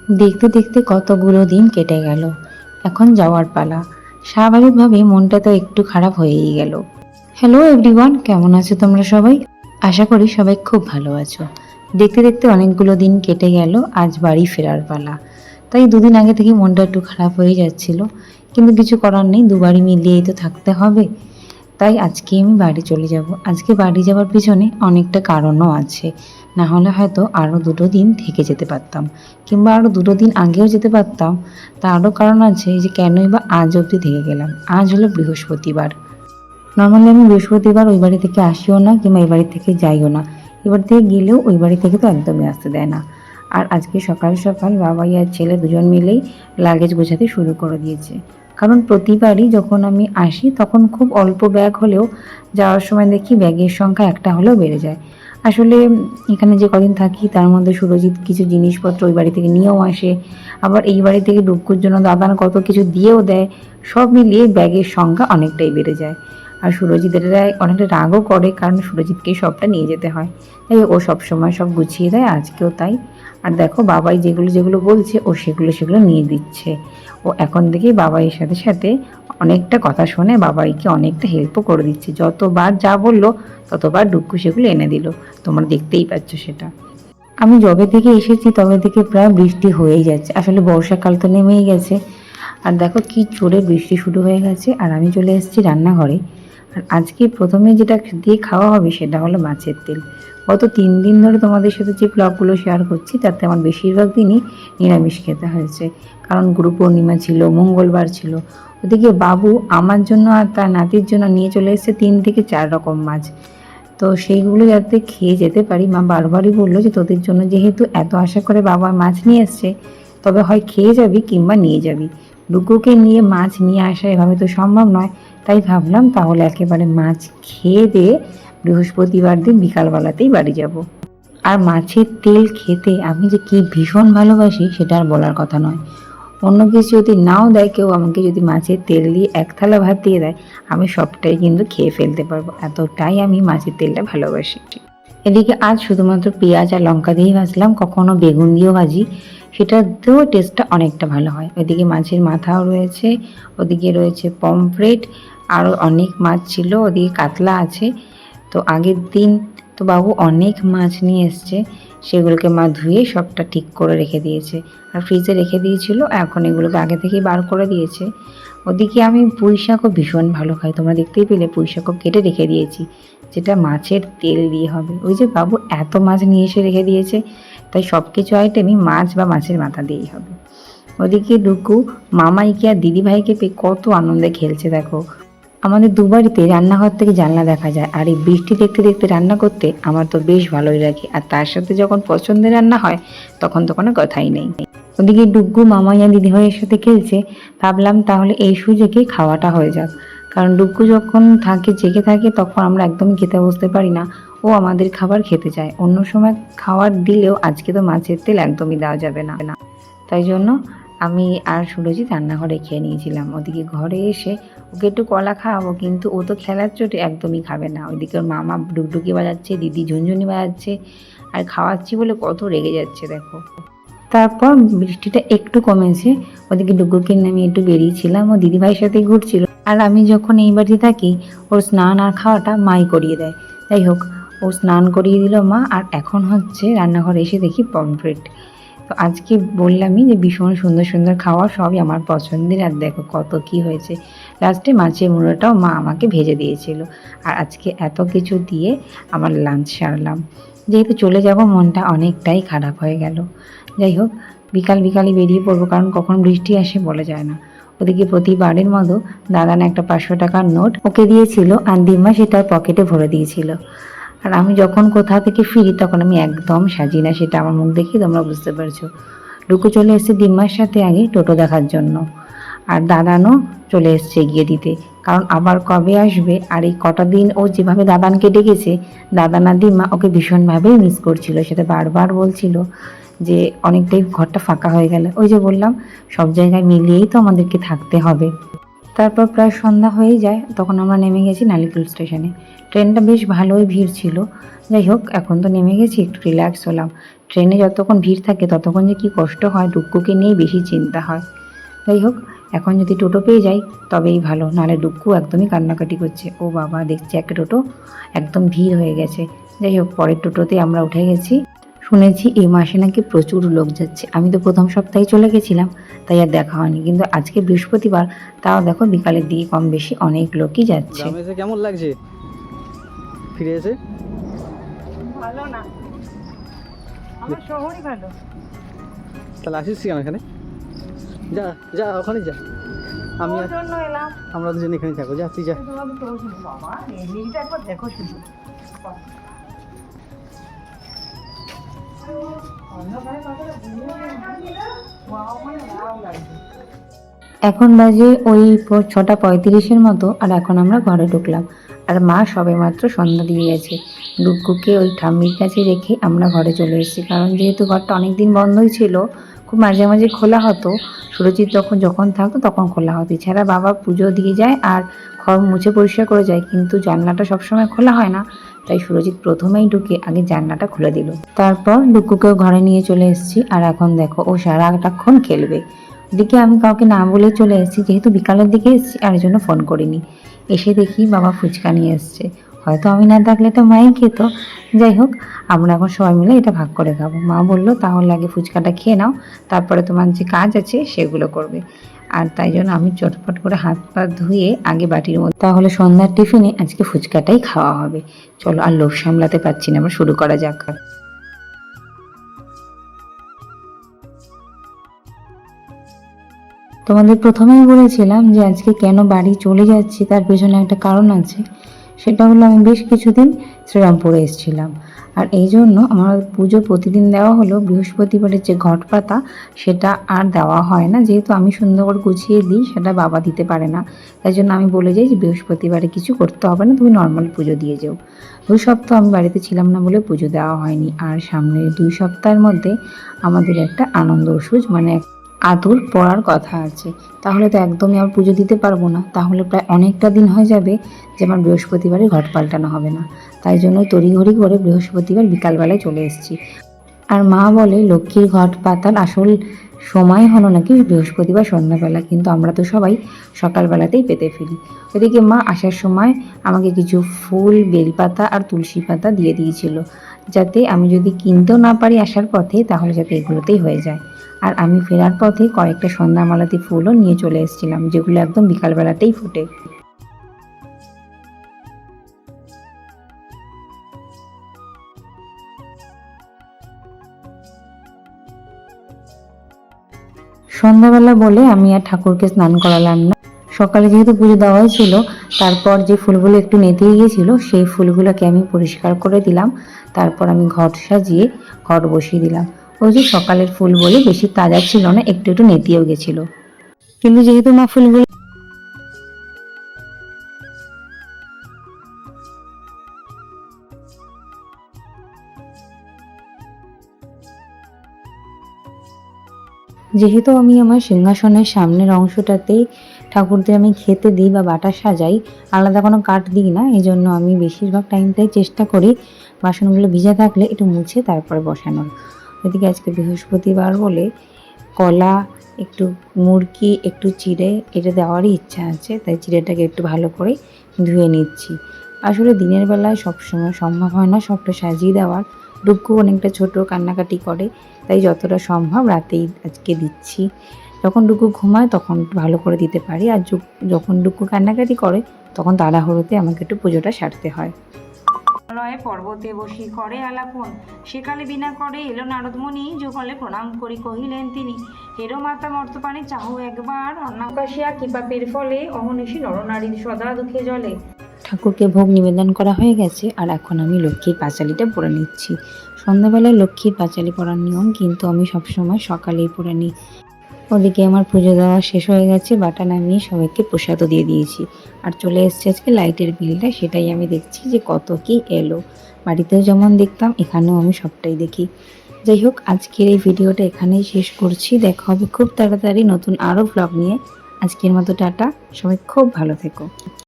দেখতে দেখতে কতগুলো দিন কেটে গেল। এখন যাওয়ার পালা। স্বাভাবিকভাবে মনটা তো একটু খারাপ হয়েই গেল। হ্যালো এভরিওয়ান, কেমন আছো তোমরা সবাই? আশা করি সবাই খুব ভালো আছো। দেখতে দেখতে অনেকগুলো দিন কেটে গেল, আজ বাড়ি ফেরার পালা। তাই দুদিন আগে থেকে মনটা একটু খারাপ হয়ে যাচ্ছিল, কিন্তু কিছু করার নেই, দুবারই মিলিয়েই তো থাকতে হবে। তাই আজকে আমি বাড়ি চলে যাব। আজকে বাড়ি যাওয়ার পিছনে অনেকটা কারণও আছে। না হলে হয়তো আরও 2 দিন থেকে যেতে পারতাম, কিংবা আরও 2দিন আগেও যেতে পারতাম। তারও কারণ আছে যে কেনই বা আজ অবধি থেকে গেলাম। আজ হলো বৃহস্পতিবার। নর্মালি আমি বৃহস্পতিবার ওই বাড়ি থেকে আসিও না, কিংবা এই বাড়ি থেকে যাইও না। এবার থেকে গেলেও ওই বাড়ি থেকে তো একদমই আসতে দেয় না। আর আজকে সকাল সকাল বাবাই আর ছেলে দুজন মিলেই লাগেজ গোছাতে শুরু করে দিয়েছে। কারণ প্রতিবারই যখন আমি আসি তখন খুব অল্প ব্যাগ হলেও যাওয়ার সময় দেখি ব্যাগের সংখ্যা একটা হলেও বেড়ে যায়। আসলে এখানে যে কদিন থাকি তার মধ্যে সুরজিৎ কিছু জিনিসপত্র ওই বাড়ি থেকে নিয়েও আসে, আবার এই বাড়ি থেকে ডুবকুর জন্য দাদান কত কিছু দিয়েও দেয়। সব মিলিয়ে ব্যাগের সংখ্যা অনেকটাই বেড়ে যায়। আর সুরজিতের অনেকটা রাগও করে, কারণ সুরজিৎকেই সবটা নিয়ে যেতে হয়। তাই ও সবসময় সব গুছিয়ে দেয়, আজকেও তাই। আর দেখো বাবাই যেগুলো যেগুলো বলছে ও সেগুলো নিয়ে দিচ্ছে। ও এখন থেকেই বাবাইয়ের সাথে সাথে অনেকটা কথা শোনে, বাবাইকে অনেকটা হেল্পও করে দিচ্ছে। যতবার যা বললো ততবার ডুক্কু সেগুলো এনে দিল। তোমরা দেখতেই পাচ্ছ সেটা। আমি যবে থেকে এসেছি তবে থেকে প্রায় বৃষ্টি হয়েই যাচ্ছে। আসলে বর্ষাকাল তো নেমেই গেছে। আর দেখো কি জোরে বৃষ্টি শুরু হয়ে গেছে, আর আমি চলে এসেছি রান্নাঘরে। আর আজকে প্রথমে যেটা দিয়ে খাওয়া হবে সেটা হলো মাছের তেল। গত 3 দিন ধরে তোমাদের সাথে যে ব্লগগুলো শেয়ার করছি তাতে আমার বেশিরভাগ দিনই নিরামিষ খেতে হয়েছে। কারণ গুরু পূর্ণিমা ছিল, মঙ্গলবার ছিল। ওদিকে বাবু আমার জন্য আর তার নাতির জন্য নিয়ে চলে এসেছে 3 থেকে 4 রকম মাছ। তো সেইগুলো যাতে খেয়ে যেতে পারি, মা বারবারই বললো যে তোদের জন্য যেহেতু এত আশা করে বাবা মাছ নিয়ে এসছে, তবে হয় খেয়ে যাবি কিংবা নিয়ে যাবি। ডুকুকে নিয়ে মাছ নিয়ে আসা এভাবে তো সম্ভব নয়। তাই ভাবলাম তাহলে একেবারে মাছ খেয়ে দিয়ে বৃহস্পতিবার দিন বিকালবেলাতেই বাড়ি যাব। আর মাছের তেল খেতে আমি যে কি ভীষণ ভালোবাসি সেটা আর বলার কথা নয়। অন্য কিছু যদি নাও দেয় কেউ, আমাকে যদি মাছের তেল দিয়ে 1 থালা ভাত দিয়ে দেয়, আমি সবটাই কিন্তু খেয়ে ফেলতে পারবো। এতটাই আমি মাছের তেলটা ভালোবাসি। এদিকে আজ শুধুমাত্র পেঁয়াজ আর লঙ্কা দিয়েই ভাজলাম, কখনো বেগুন দিয়েও ভাজি, সেটাতেও টেস্টটা অনেকটা ভালো হয়। ওইদিকে মাছের মাথাও রয়েছে, ওদিকে রয়েছে পমফ্রেট, আরও অনেক মাছ ছিল, ওদিকে কাতলা আছে। তো আগের দিন তো বাবু অনেক মাছ নিয়ে এসছে, সেগুলোকে মা ধুয়ে সবটা ঠিক করে রেখে দিয়েছে আর ফ্রিজে রেখে দিয়েছিল। এখন এগুলোকে আগে থেকেই বার করে দিয়েছে। ওদিকে আমি পুঁই শাকও ভীষণ ভালো খাই, তোমরা দেখতেই পেলে পুঁই শাকও কেটে রেখে দিয়েছি, যেটা মাছের তেল দিয়ে হবে। ওই যে বাবু এত মাছ নিয়ে এসে রেখে দিয়েছে, তাই সব কিছু আইটেমই মাছ বা মাছের মাথা দিয়েই হবে। ওদিকে ডুকু মামাইকে আর দিদিভাইকে পেয়ে কত আনন্দে খেলছে দেখো। আমাদের দুবাড়িতে রান্নাঘর থেকে জানলা দেখা যায়, আর এই বৃষ্টি দেখতে দেখতে রান্না করতে আমার তো বেশ ভালোই লাগে। আর তার সাথে যখন পছন্দের রান্না হয় তখন তো কোনো কথাই নেই। ওদিকে ডুগ্গু মামাই আর দিদিভাইয়ের সাথে খেলছে। ভাবলাম তাহলে এই সুযোগে খাওয়াটা হয়ে যাক, কারণ ডুগ্গু যখন জেগে থাকে তখন আমরা একদমই খেতে বসতে পারি না। ও আমাদের খাবার খেতে চায়, অন্য সময় খাবার দিলেও আজকে তো মাছের তেল একদমই দেওয়া যাবে না। তাই জন্য আমি আর সুরজিৎ রান্নাঘরে খেয়ে নিয়েছিলাম। ওদিকে ঘরে এসে ওকে একটু কলা খাওয়াবো, কিন্তু ও তো খেলার চোটে একদমই খাবে না। ওইদিকে ওর মামা ডুগডুগি বাজাচ্ছে, দিদি ঝুনঝুনি বাজাচ্ছে, আর খাওয়াচ্ছি বলে কত রেগে যাচ্ছে দেখো। তারপর বৃষ্টিটা একটু কমেছে, ওদিকে ডুগুকে নিয়ে আমি একটু বেরিয়েছিলাম, ও দিদিভাইয়ের সাথে ঘুরছিল। আর আমি যখন এই বাড়িতে থাকি ওর স্নান আর খাওয়াটা মাই করিয়ে দেয়। যাই হোক, ও স্নান করিয়ে দিল মা, আর এখন হচ্ছে রান্নাঘরে এসে দেখি পমফ্রেট। তো আজকে বললামই যে ভীষণ সুন্দর সুন্দর খাওয়া, সবই আমার পছন্দের। আর দেখো কত কি হয়েছে। লাস্টে মাছের মুড়োটাও মা আমাকে ভেজে দিয়েছিল। আর আজকে এত কিছু দিয়ে আমার লাঞ্চ সারলাম। যেহেতু চলে যাব, মনটা অনেকটাই খারাপ হয়ে গেল। যাই হোক, বিকালই বেরিয়ে পড়বো, কারণ কখন বৃষ্টি আসে বলা যায় না। ওদিকে প্রতিবারের মতো দাদান একটা 500 টাকার নোট ওকে দিয়েছিল, আর দিম্মা সেটা পকেটে ভরে দিয়েছিল। আর আমি যখন কোথা থেকে ফিরি তখন আমি একদম সাজি না, সেটা আমার মুখ দেখেই তোমরা বুঝতে পারছো। ডুকু চলে এসেছে দিম্মার সাথে আগে টোটো দেখার জন্য, আর দাদানও চলে এসছে এগিয়ে দিতে, কারণ আবার কবে আসবে। আর এই কটা দিন ও যেভাবে দাদানকে ডেকেছে, দাদান আর দিম্মা ওকে ভীষণভাবেই মিস করছিল। সেটা বারবার বলছিল যে অনেকটাই ঘরটা ফাঁকা হয়ে গেল। ওই যে বললাম, সব জায়গায় মিলিয়েই তো আমাদেরকে থাকতে হবে। তারপর প্রায় সন্ধ্যা হয়ে যায়, তখন আমরা নেমে গেছি নালিকুল স্টেশনে। ট্রেনটা বেশ ভালোই ভিড় ছিল। যাই হোক, এখন তো নেমে গেছি, একটু রিল্যাক্স হলাম। ট্রেনে যতক্ষণ ভিড় থাকে ততক্ষণ যে কী কষ্ট হয়, ডুক্কুকে নিয়েই বেশি চিন্তা হয়। যাই হোক, এখন যদি টোটো পেয়ে যাই তবেই ভালো, নাহলে ডুক্কু একদমই কান্নাকাটি করছে। ও বাবা, দেখছি একটা টোটো একদম ভিড় হয়ে গেছে। যাই হোক, পরের টোটোতে আমরা উঠে গেছি। শুনেছি এই মাসে নাকি প্রচুর লোক যাচ্ছে। আমি তো প্রথম সপ্তাহে চলে গেছিলাম, তাই আর দেখা হয়নি, কিন্তু আজকে বৃহস্পতিবার, তাও দেখো বিকালের দিকে কম বেশি অনেক লোকই যাচ্ছে। গ্রামে এসে কেমন লাগছে ফিরে এসে? ভালো না, আমার শহরই ভালো। তাহলে আসিস কেন এখানে? যা যা, ওখানে যা। আমি আর জন্য এলাম, আমরা দুজন এখানে থাকো। যা তুই যা। বাবা এই মিলটা একবার দেখো শুধু। এখন বাজে ওই 6:35 মতো, আর এখন আমরা ঘরে ঢুকলাম। আর মা সবে মাত্র সন্ধ্যা দিয়ে গেছে। ডুগ্গুকে ওই ঠাম্মির কাছে রেখে আমরা ঘরে চলে এসেছি, কারণ যেহেতু ঘরটা অনেকদিন বন্ধই ছিল, খুব মাঝে মাঝে খোলা হতো। সুরজিৎ যখন থাকতো তখন খোলা হতো, এছাড়া বাবা পুজো দিয়ে যায় আর ঘর মুছে পরিষ্কার করে যায়, কিন্তু জানলাটা সবসময় খোলা হয় না। তাই সুরজিৎ প্রথমেই ঢুকে আগে জানলাটা খুলে দিল, তারপর ডুগ্গুকেও ঘরে নিয়ে চলে এসেছি। আর এখন দেখো ও সারাটাক্ষণ খেলবে। ওদিকে আমি কাউকে না বলে চলে এসেছি, যেহেতু বিকালের দিকে এসেছি আর জন্য ফোন করিনি। এসে দেখি বাবা ফুচকা নিয়ে এসছে, হয়তো আমি না থাকলে এটা মাই খেত। যাই হোক, আমরা এখন সবাই মিলে এটা ভাগ করে খাবো। মা বললো তাহলে আগে ফুচকাটা খেয়ে নাও, তারপরে তোমার যে কাজ আছে সেগুলো করবে। আর তাই জন্য আমি চটপট করে হাত পা ধুয়ে আগে বাটির মধ্যে, তাহলে সন্ধ্যার টিফিনে আজকে ফুচকাটাই খাওয়া হবে। চলো, আর লোভ সামলাতে পারছি না, আমরা শুরু করা যাক। তোমাদের প্রথমেই বলেছিলাম যে আজকে কেন বাড়ি চলে যাচ্ছি, তার পেছনে একটা কারণ আছে। সেটা হলো আমি বেশ কিছুদিন শ্রীরামপুরে এসেছিলাম, আর এই জন্য আমার পুজো প্রতিদিন দেওয়া হলো, বৃহস্পতিবারের যে ঘট পাতা সেটা আর দেওয়া হয় না, যেহেতু আমি সুন্দর করে গুছিয়ে দিই, সেটা বাবা দিতে পারে না। তাই জন্য আমি বলে যাই যে বৃহস্পতিবারে কিছু করতে হবে না, তুমি নর্মাল পুজো দিয়ে যাও। 2 সপ্তাহ আমি বাড়িতে ছিলাম না বলে পুজো দেওয়া হয়নি। আর সামনের 2 সপ্তাহের মধ্যে আমাদের একটা আনন্দ ওষুধ মানে আদর পড়ার কথা আছে, তাহলে তো একদমই আর পুজো দিতে পারবো না, তাহলে প্রায় অনেকটা দিন হয়ে যাবে যে আমার বৃহস্পতিবারে ঘট পাল্টানো হবে না। তাই জন্য তড়িঘড়ি করে বৃহস্পতিবার বিকালবেলায় চলে এসেছি। আর মা বলে লক্ষ্মীর ঘট পাতার আসল সময় হলো নাকি বৃহস্পতিবার সন্ধ্যাবেলা, কিন্তু আমরা তো সবাই সকালবেলাতেই পেতে ফেলি। ওদিকে মা আসার সময় আমাকে কিছু ফুল, বেলপাতা আর তুলসী পাতা দিয়ে দিয়েছিল, যাতে আমি যদি কিনতেও না পারি আসার পথে, তাহলে যাতে এগুলোতেই হয়ে যায়। আর আমি ফেরার পথে কয়েকটা সন্ধ্যামালাতি ফুলও নিয়ে চলে এসেছিলাম, যেগুলো একদম বিকালবেলাতেই ফোটে। সন্ধ্যাবেলা বলে আমি আর ঠাকুরকে স্নান করালাম না। সকালে যেহেতু পুজো দেওয়াই ছিল, তারপর যে ফুলগুলো একটু নেতিয়ে গিয়েছিল সেই ফুলগুলোকে আমি পরিষ্কার করে দিলাম। তারপর আমি ঘট সাজিয়ে ঘট বসিয়ে দিলাম। ওই যে সকালের ফুল বলে বেশি তাজা ছিল না, একটু একটু নেতিয়েও গেছিল, কিন্তু যেহেতু মা ফুলগুলো যেহেতু আমি আমার সিংহাসনের সামনের অংশটাতেই ঠাকুরদের আমি খেতে দিই বা বাটা সাজাই, আলাদা কোনো কাঠ দিই না, এই জন্য আমি বেশিরভাগ টাইমটাই চেষ্টা করি বাসনগুলো ভিজা থাকলে একটু মুছে তারপরে বসানোর। ওইদিকে আজকে বৃহস্পতিবার বলে কলা, একটু মুরগি, একটু চিড়ে এটা দেওয়ারই ইচ্ছা আছে, তাই চিড়েটাকে একটু ভালো করে ধুয়ে নিচ্ছি। আসলে দিনের বেলায় সবসময় সম্ভব হয় না সবটা সাজিয়ে দেওয়ার, ডুগ্গু অনেকটা ছোট, কান্নাকাটি করে, তাই যতটা সম্ভব রাতেই আজকে দিচ্ছি। যখন ডুগ্গু ঘুমায় তখন ভালো করে দিতে পারি, আর যখন ডুগ্গু কান্নাকাটি করে তখন তাড়াহুড়োতে আমাকে একটু পুজোটা সারতে হয়। লয়ে পর্বতে বসি করে আলাপন, সেকালে বিনা করে এলো নারদমণি, যুগলে প্রণাম করি কহিলেন তিনি, হেরো মাতা মর্তপানে চাহু একবার, অন্নাকাশিয়া কি পাপের ফলে অহনিশি নরনারীর সদা দুঃখে জলে। ঠাকুরকে ভোগ নিবেদন করা হয়ে গেছে, আর এখন আমি লক্ষ্মীর পাঁচালিটা পরে নিচ্ছি। সন্ধ্যাবেলায় লক্ষ্মীর পাঁচালি পরার নিয়ম কিন্তু আমি সবসময় সকালেই পরে নিই। ওদিকে আমার পুজো দেওয়া শেষ হয়ে গেছে, বাটা নামিয়ে সবাইকে প্রসাদও দিয়ে দিয়েছি, আর চলে এসছে আজকে লাইটের বিলটা, সেটাই আমি দেখছি যে কত কি এলো। বাড়িতেও যেমন দেখতাম এখানেও আমি সবটাই দেখি। যাই হোক, আজকের এই ভিডিওটা এখানেই শেষ করছি, দেখা হবে খুব তাড়াতাড়ি নতুন আরও ব্লগ নিয়ে। আজকের মতো টাটা, সবাই খুব ভালো থেকো।